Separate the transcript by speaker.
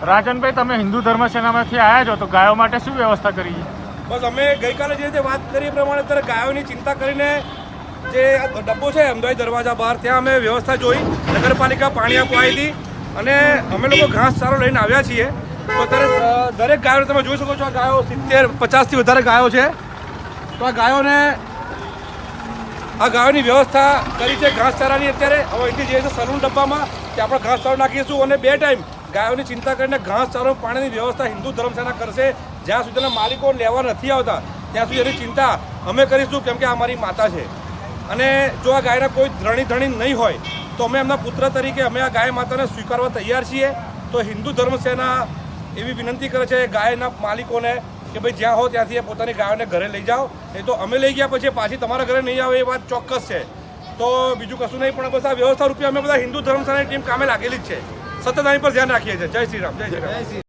Speaker 1: રાજનભાઈ, તમે હિન્દુ ધર્મ સેનામાંથી આવ્યા છો, તો ગાયો માટે શું વ્યવસ્થા કરી છે?
Speaker 2: બસ અમે ગઈકાલે જે રીતે વાત કરી એ પ્રમાણે અત્યારે ગાયોની ચિંતા કરીને જે ડબ્બો છે અમદાવાદ દરવાજા બહાર, ત્યાં અમે વ્યવસ્થા જોઈ. નગરપાલિકા પાણી આપવા આવી હતી અને અમે લોકો ઘાસ ચારો લઈને આવ્યા છીએ. તો અત્યારે દરેક ગાયો તમે જોઈ શકો છો, આ ગાયો 70-50થી વધારે ગાયો છે. તો આ ગાયોની વ્યવસ્થા કરી છે ઘાસચારાની. અત્યારે હવે અહીંથી જઈએ છીએ સલૂન ડબ્બામાં, ત્યાં આપણે ઘાસચારો નાખીશું અને 2 ટાઈમ ગાયોની ચિંતા કરીને ઘાસચારો પાણીની વ્યવસ્થા હિન્દુ ધર્મસેના કરશે. જ્યાં સુધીના માલિકો લેવા નથી આવતા ત્યાં સુધી એની ચિંતા અમે કરીશું, કેમ કે આ મારી માતા છે. અને જો આ ગાયના કોઈ ધણી નહીં હોય તો અમે એમના પુત્ર તરીકે અમે આ ગાય માતાને સ્વીકારવા તૈયાર છીએ. તો હિન્દુ ધર્મસેના એવી વિનંતી કરે છે ગાયના માલિકોને કે ભાઈ જ્યાં હો ત્યાંથી પોતાની ગાયોને ઘરે લઈ જાઓ. એ તો અમે લઈ ગયા પછી પાછી તમારા ઘરે નહીં આવે એ વાત ચોક્કસ છે. તો બીજું કશું નહીં, પણ બસ આ વ્યવસ્થા રૂપિયા અમે બધા હિન્દુ ધર્મસેનાની ટીમ કામે લાગેલી જ છે. સતત આની પર ધ્યાન રાખીએ છીએ. જય શ્રી રામ, જય શ્રી રામ.